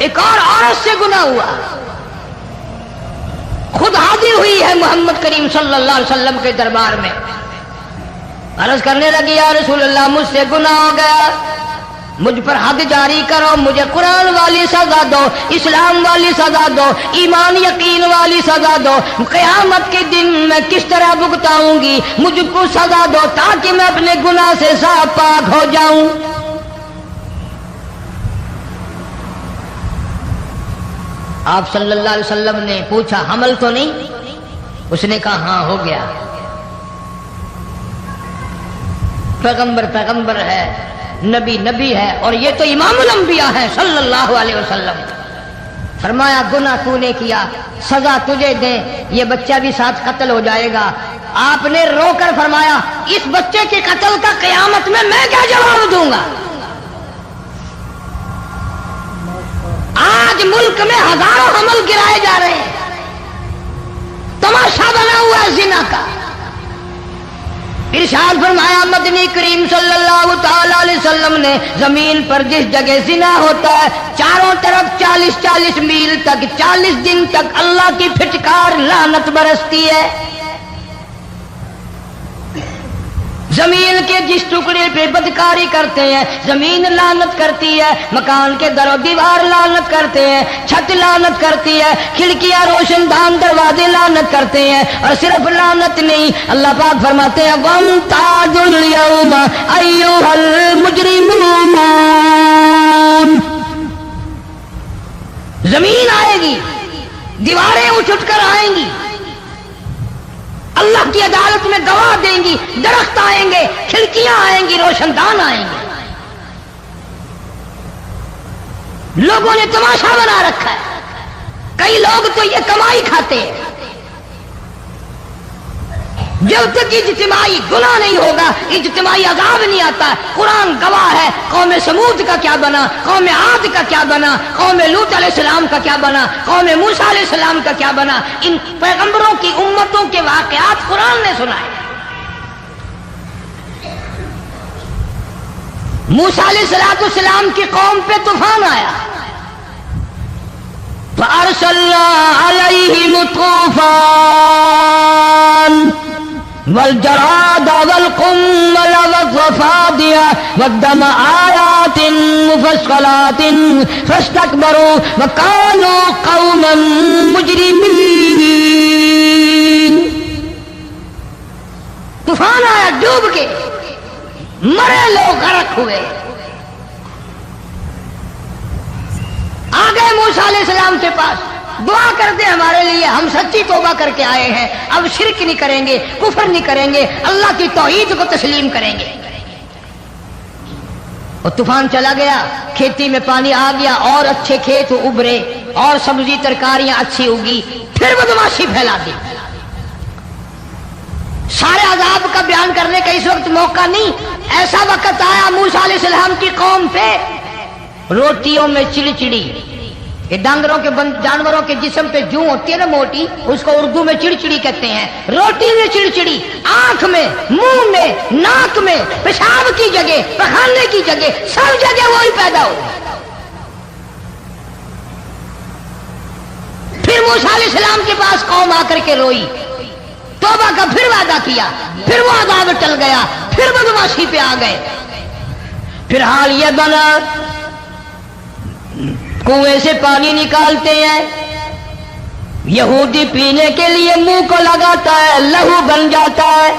ایک اور عورت سے گناہ ہوا، خود حاضر ہوئی ہے محمد کریم صلی اللہ علیہ وسلم کے دربار میں، عرض کرنے لگی یا رسول اللہ مجھ سے گناہ ہو گیا، مجھ پر حد جاری کرو، مجھے قرآن والی سزا دو، اسلام والی سزا دو، ایمان یقین والی سزا دو، قیامت کے دن میں کس طرح بھگتاؤں گی، مجھ کو سزا دو تاکہ میں اپنے گناہ سے صاف پاک ہو جاؤں۔ آپ صلی اللہ علیہ وسلم نے پوچھا حمل تو نہیں؟ اس نے کہا ہاں ہو گیا۔ پیغمبر ہے، نبی ہے، اور یہ تو امام الانبیاء ہے صلی اللہ علیہ وسلم۔ فرمایا گناہ تو نے کیا، سزا تجھے دیں، یہ بچہ بھی ساتھ قتل ہو جائے گا۔ آپ نے رو کر فرمایا اس بچے کے قتل کا قیامت میں کیا جواب دوں گا؟ آج ملک میں ہزاروں حمل گرائے جا رہے ہیں، تماشا بنا ہوا ہے زنا کا۔ ارشاد فرمایا مدنی کریم صلی اللہ تعالی علیہ وسلم نے زمین پر جس جگہ زنا ہوتا ہے چاروں طرف 40 میل تک 40 دن تک اللہ کی پھٹکار لعنت برستی ہے۔ زمین کے جس ٹکڑے پہ بدکاری کرتے ہیں زمین لعنت کرتی ہے، مکان کے در و دیوار لعنت کرتے ہیں، چھت لعنت کرتی ہے، کھڑکیاں روشن دان دروازے لعنت کرتے ہیں، اور صرف لعنت نہیں، اللہ پاک فرماتے ہیں وَامْتَازُوا الْيَوْمَ أَيُّهَا الْمُجْرِمُونَ۔ زمین آئے گی، دیواریں اٹھ اٹھ کر آئیں گی، اللہ کی عدالت میں گواہ دیں گی، درخت آئیں گے، کھڑکیاں آئیں گی، روشن دان آئیں گے۔ لوگوں نے تماشا بنا رکھا ہے، کئی لوگ تو یہ کمائی کھاتے ہیں۔ جب تک اجتماعی گناہ نہیں ہوگا اجتماعی عذاب نہیں آتا۔ قرآن گواہ ہے، قوم سمود کا کیا بنا، قوم عاد کا کیا بنا، قوم لوط علیہ السلام کا کیا بنا، قوم موسیٰ علیہ السلام کا کیا بنا۔ ان پیغمبروں کی امتوں کے واقعات قرآن نے سنائے۔ موسیٰ علیہ السلام کی قوم پہ طوفان آیا، فَأَرْسَلْنَا عَلَيْهِمُ الطُّوفَانَ والجراد والقمل والضفادع والدم آيات مفصلات فاستكبروا وكانوا قوما مجرمين۔ طوفان آیا، ڈوب کے مرے لوگ غرق ہوئے۔ آ گئے موسیٰ علیہ السلام کے پاس، دعا کر دے ہمارے لیے، ہم سچی توبہ کر کے آئے ہیں، اب شرک نہیں کریں گے، کفر نہیں کریں گے، اللہ کی توحید کو تسلیم کریں گے۔ اور طوفان چلا گیا، کھیتی میں پانی آ گیا، اور اچھے کھیت ابھرے، اور سبزی ترکاریاں اچھی اگی، پھر بدماشی پھیلا دی۔ سارے عذاب کا بیان کرنے کا اس وقت موقع نہیں، ایسا وقت آیا موسیٰ علیہ السلام کی قوم پہ روٹیوں میں چڑچڑی، یہ ڈانگروں کے جانوروں کے جسم پہ جوں ہوتی ہے نا موٹی، اس کو اردو میں چڑچڑی کہتے ہیں۔ روٹی میں چڑچڑی، آنکھ میں، منہ میں، ناک میں، پیشاب کی جگہ، پخانے کی جگہ، سب جگہ وہی پیدا ہو۔ پھر موسیٰ علیہ السلام کے پاس قوم آ کر کے روئی، توبہ کا پھر وعدہ کیا، پھر وہ عذاب ٹل گیا، پھر بدماشی پہ آ گئے۔ پھر حال یہ بنا کنویں سے پانی نکالتے ہیں، یہودی پینے کے لیے منہ کو لگاتا ہے، لہو بن جاتا ہے۔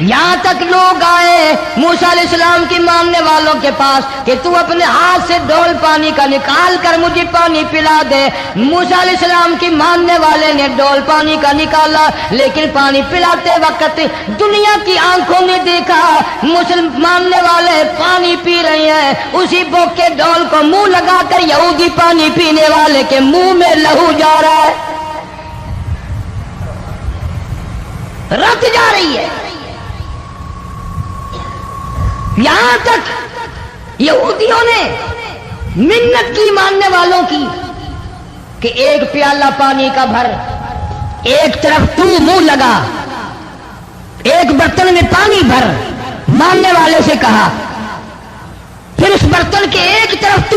یہاں تک لوگ آئے موسیٰ علیہ السلام کی ماننے والوں کے پاس کہ تو اپنے ہاتھ سے ڈول پانی کا نکال کر مجھے پانی پلا دے۔ موسیٰ علیہ السلام کی ماننے والے نے ڈول پانی کا نکالا، لیکن پانی پلاتے وقت دنیا کی آنکھوں نے دیکھا مسلمان ماننے والے پانی پی رہے ہیں، اسی بوک کے ڈول کو منہ لگا کر یہودی پانی پینے والے کے منہ میں لہو جا رہا ہے، رت جا رہی ہے۔ یہاں تک یہودیوں نے منت کی ماننے والوں کی کہ ایک پیالہ پانی کا بھر، ایک طرف تو منہ لگا، ایک برتن میں پانی بھر، ماننے والے سے کہا، پھر اس برتن کے ایک طرف تو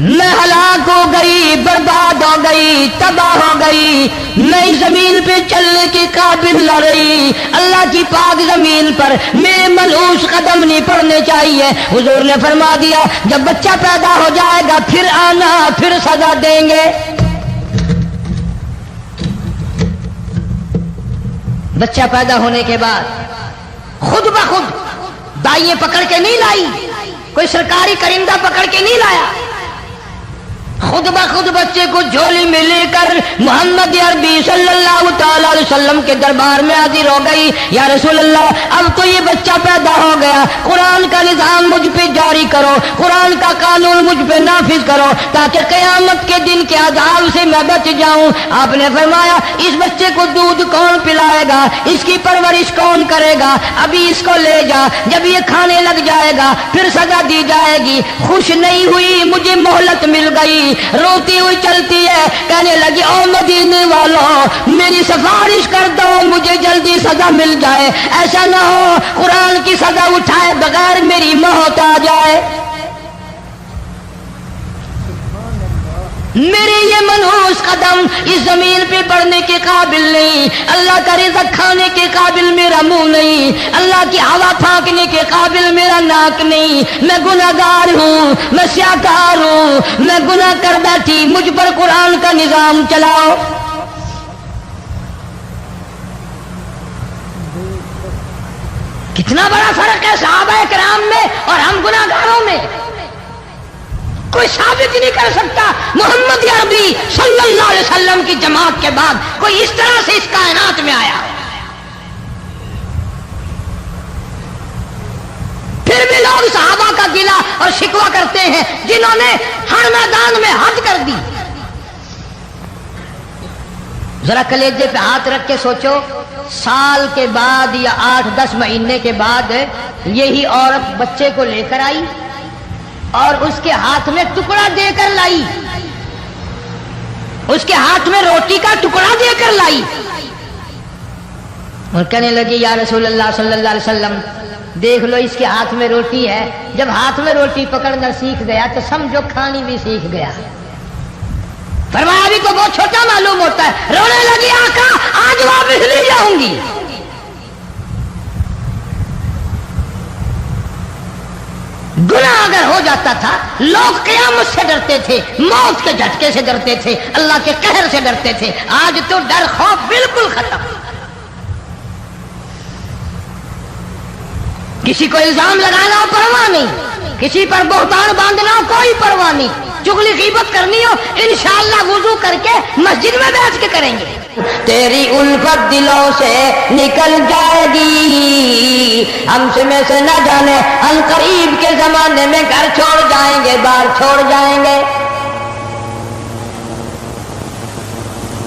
میں ہلاک ہو گئی، برباد ہو گئی، تباہ ہو گئی، میں اس زمین پہ چلنے کے قابل نہ رہی، اللہ کی پاک زمین پر میرے ملعوس قدم نہیں پڑنے چاہیے۔ حضور نے فرما دیا جب بچہ پیدا ہو جائے گا پھر آنا، پھر سزا دیں گے۔ بچہ پیدا ہونے کے بعد خود بخود دائیں پکڑ کے نہیں لائی، کوئی سرکاری کرندہ پکڑ کے نہیں لایا، خود بخود بچے کو جھولی میں لے کر محمد عربی صلی اللہ تعالی علیہ وسلم کے دربار میں حاضر ہو گئی۔ یا رسول اللہ اب تو یہ بچہ پیدا ہو گیا، قرآن کا نظام مجھ پہ جاری کرو، قرآن کا قانون مجھ پہ نافذ کرو تاکہ قیامت کے دن کے عذاب سے میں بچ جاؤں۔ آپ نے فرمایا اس بچے کو دودھ کون پلائے گا، اس کی پرورش کون کرے گا، ابھی اس کو لے جا، جب یہ کھانے لگ جائے گا پھر سزا دی جائے گی۔ خوش نہیں ہوئی، مجھے مہلت مل گئی، روتی ہوئی چلتی ہے، کہنے لگی او مدینے والوں میری سفارش کر دو، مجھے جلدی سزا مل جائے، ایسا نہ ہو قرآن کی سزا اٹھائے بغیر میری موت آ جائے۔ میرے یہ منحوس قدم اس زمین پہ پڑنے کے قابل نہیں، اللہ کا رزق کھانے کے قابل میرا منہ نہیں، اللہ کی ہوا پھانکنے کے قابل میرا ناک نہیں، میں گناہگار ہوں، میں سیاکار ہوں، میں گناہ کر بیٹھی، مجھ پر قرآن کا نظام چلاؤ۔ کتنا بڑا فرق ہے صحابہ کرام میں اور ہم گناہگاروں میں، کوئی ثابت نہیں کر سکتا۔ محمد عربی صلی اللہ علیہ وسلم کی جماعت کے بعد کوئی اس طرح سے اس کائنات میں آیا، پھر بھی لوگ صحابہ کا گلہ اور شکوہ کرتے ہیں جنہوں نے ہر میدان میں حد کر دی۔ ذرا کلیجے پہ ہاتھ رکھ کے سوچو، سال کے بعد یا 8-10 مہینے کے بعد یہی عورت بچے کو لے کر آئی اور اس کے ہاتھ میں ٹکڑا دے کر لائی، اس کے ہاتھ میں روٹی کا ٹکڑا دے کر لائی اور کہنے لگی یا رسول اللہ صلی اللہ علیہ وسلم دیکھ لو اس کے ہاتھ میں روٹی ہے، جب ہاتھ میں روٹی پکڑنا سیکھ گیا تو سمجھو کھانی بھی سیکھ گیا۔ فرمایا ابھی تو بہت چھوٹا معلوم ہوتا ہے، رونے لگی آقا آج واپس لے جاؤں گی۔ گناہ اگر ہو جاتا تھا لوگ قیامت سے ڈرتے تھے، موت کے جھٹکے سے ڈرتے تھے، اللہ کے قہر سے ڈرتے تھے، آج تو ڈر خوف بالکل ختم۔ کسی کو الزام لگانا ہو پرواہ نہیں، کسی پر بہتان باندھنا ہو کوئی پرواہ نہیں، چغلی غیبت کرنی ہو انشاءاللہ وضو کر کے مسجد میں بیٹھ کے کریں گے۔ تیری الفت دلوں سے نکل جائے گی، ہم میں سے نہ جانے ہم قریب کے زمانے میں گھر چھوڑ جائیں گے، بار چھوڑ جائیں گے۔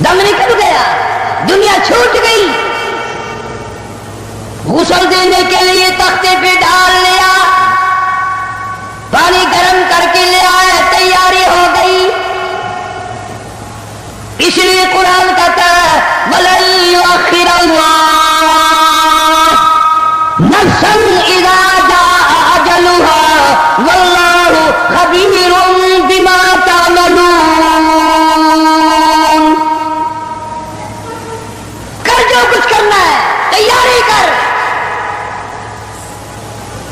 دم نکل گیا، دنیا چھوٹ گئی، غسل دینے کے لیے تختے پہ ڈال لیا، پانی گرم کر کے لے آئے، تیاری ہو گئی۔ اس لیے قرآن کہتا ہے وَلَن يُؤَخِّرَ اللَّهُ نَفْسًا إِذَا جَاءَ أَجَلُهَا وَاللَّهُ خَبِيرٌ بِمَا تَعْمَلُونَ۔ کر جو کچھ کرنا ہے تیاری کر۔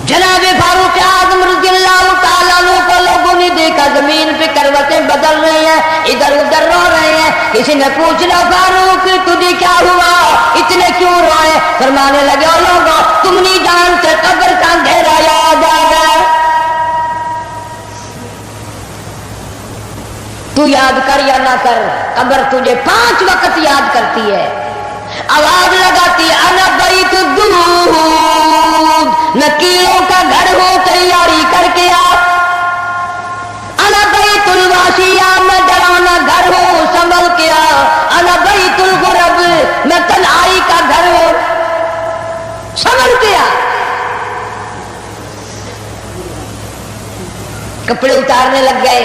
جناب فاروق اعظم رضی اللہ تعالیٰ عنہ کو لوگوں نے دیکھا زمین پہ کروٹیں بدل رہی ہیں، ادھر ادھر رو رہے ہیں، کسی نے پوچھنا فاروق تجھے کیا ہوا، اتنے کیوں روئے؟ فرمانے لگے او لوگوں تم نہیں جانتے قبر کا اندھیرا یاد آ گیا۔ تو یاد کر یا نہ کر قبر تجھے 5 وقت یاد کرتی ہے، آواز لگاتی ہے انا بیت الدود، نکیلوں کا گھر ہو تیاری کر کے آ، انا بیت الواشیہ، میں ڈرانا گھر ہوں سنبھل کے آ، انا بیت الغرب، میں تنہائی کا گھر ہوں سنبھل کے آ۔ کپڑے اتارنے لگ گئے،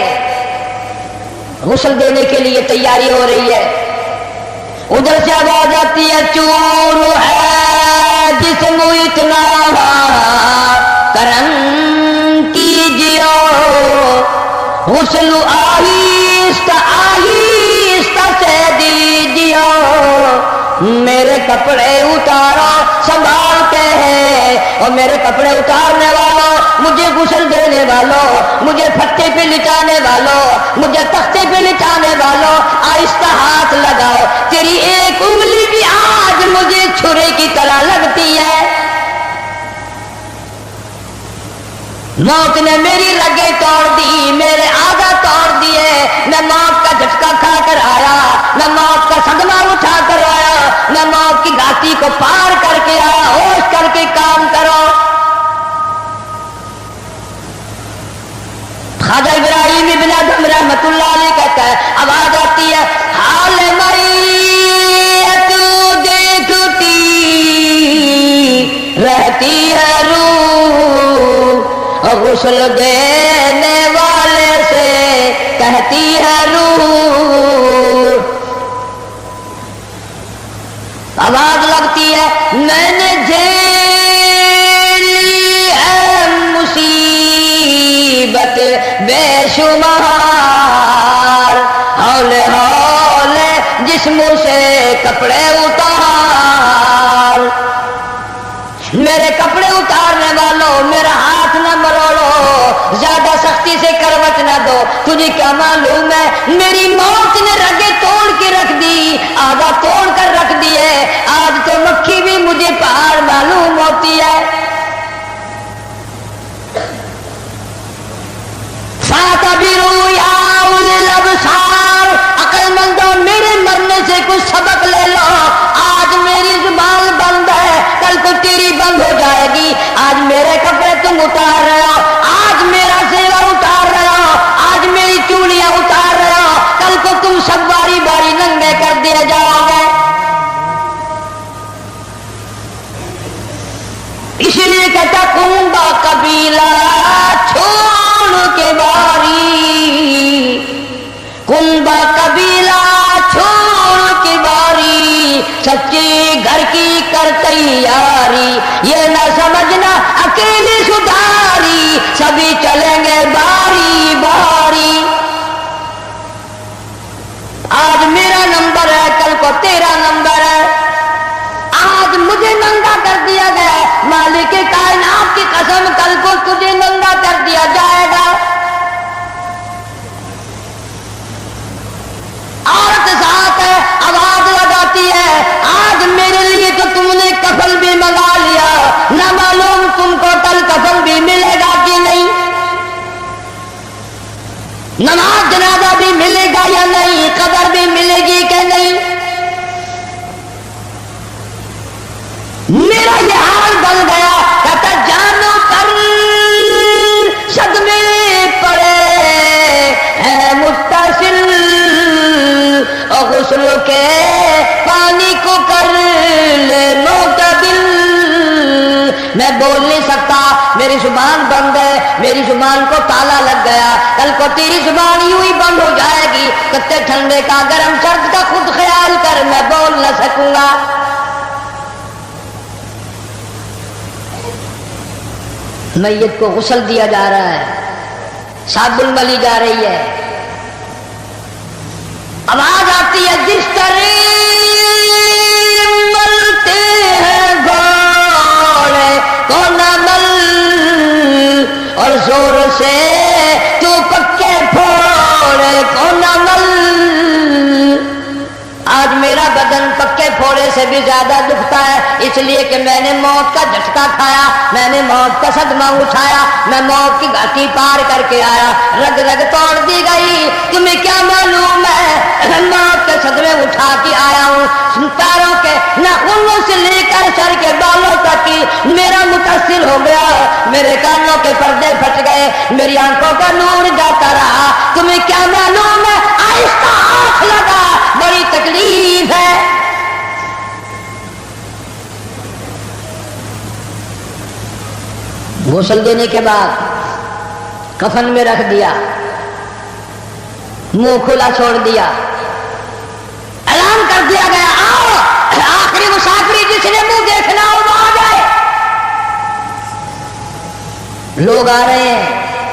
غسل دینے کے لیے تیاری ہو رہی ہے، ادھر سے آواز آتی ہے چور ہے جسم اتنا کرم کیجیے، غسل آہستہ آہستہ سے دیجیے، میرے کپڑے اتارو سنبھال کے ہے، اور میرے کپڑے اتارنے والوں، مجھے غسل دینے والوں، مجھے پھٹے پہ لٹانے والوں، مجھے تختے پہ لٹانے والوں، آہستہ ہاتھ لگاؤ، تیری ایک انگلی بھی آج مجھے چھرے کی طرح لگتی ہے۔ موت نے میری رگیں توڑ دی، میرے آدھا توڑ دیے، میں موت کا جھٹکا کھا کر آیا، میں موت کا صدمہ اٹھا کر آیا، میں موت کی گھاٹی کو پار کر کے آیا، ہوش کر کے کام کرو۔ خواجہ ابراہیم ابن ادم رحمت اللہ علیہ کہتا ہے، آواز آتی ہے، حال میت دیکھتی رہتی ہے روح، غسل دینے والے سے کہتی ہے روح۔ آواز لگتی ہے، میں نے جھیلی ہے مصیبت بے شمار، ہولے ہولے جسم سے کپڑے اتار، میرے کپڑے اتارنے والوں، میرا ہاتھ نہ مروڑو، زیادہ سختی سے کروٹ نہ دو، تجھے کیا معلوم ہے میری موت نے رگیں توڑ کے رکھ دی، آدھا توڑ کر رکھ دیے، آج تو مکھی بھی مجھے پہاڑ معلوم ہوتی ہے۔ فَاعْتَبِرُوا يَا أُولِي الْأَبْصَارِ، عقل مندوں میرے مرنے سے کچھ سبق لے لو، آج میری زبان بند ہے، کل کو تیری بند ہو جائے گی، آج میرے کپڑے تم اتار رہے ہو، آج میرا زیور اتار رہے ہو، آج میری چوڑیاں اتار رہے ہو، کل کو تم سب باری باری ننگے کر دیے جاؤ گے۔ اس لیے کہتا کنبا قبیلہ چھوڑ کے باری، کنبا قبیلہ چھوڑ کے باری، سچی گھر کی کر تیاری، یہ نہ سمجھنا اکیلی سدھاری، سبھی چلیں گے باری باری۔ آج میرا نمبر ہے، کل کو تیرا نمبر ہے، آج مجھے ننگا کر دیا گیا، مالک کائنات کی قسم کل کو تجھے ننگا کر دیا جائے گا۔ عورت ساتھ ہے، آواز لگاتی ہے، آج میرے لیے تو تم نے کفن بھی منگا لیا، نہ معلوم تم کو کل کفن بھی ملے گا کہ نہیں، نماز جنازہ بھی ملے گا یا نہیں، قبر بھی ملے گی کہ نہیں۔ میرا یہ حال بن گیا، کہتا جانو پر صدمے پڑے ہے متصل، اور غسل کے پانی کو کر لے معتدل، میں بول نہیں سکتا، میری زبان بند ہے، میری زبان کو تالا لگ گیا، کل کو تیری زبان یوں ہی بند ہو جائے گی، کتے ٹھنڈے کا گرم سرد کا خود خیال کر، میں بول نہ سکوں گا۔ میت کو غسل دیا جا رہا ہے، صابن ملی جا رہی ہے، آواز آتی ہے، جس طرح ملتے ہیں گھوڑے کو نہ مل، اور زور سے تو پکے پھوڑے کو نہ مل۔ آج میرا بدن پکے پھوڑے سے بھی زیادہ دکھتا ہے، اس لیے کہ میں نے موت کا جھٹکا کھایا، میں نے موت کا صدمہ اٹھایا، میں موت کی گھاٹی پار کر کے آیا، رگ رگ توڑ دی گئی، تمہیں کیا معلوم ہے موت کے صدمے اٹھا کے آیا ہوں، پیروں کے ناخنوں سے لے کر سر کے بالوں تک کی میرا متاثر ہو گیا، میرے کانوں کے پردے پھٹ گئے، میری آنکھوں کا نور جاتا رہا، تمہیں کیا معلوم ہے آہستہ ہاتھ لگا، بڑی تکلیف ہے۔ غسل دینے کے بعد کفن میں رکھ دیا، منہ کھلا چھوڑ دیا، اعلان کر دیا گیا آؤ آخری مسافری جس نے منہ دیکھنا ہو وہ آ جائے۔ لوگ آ رہے ہیں،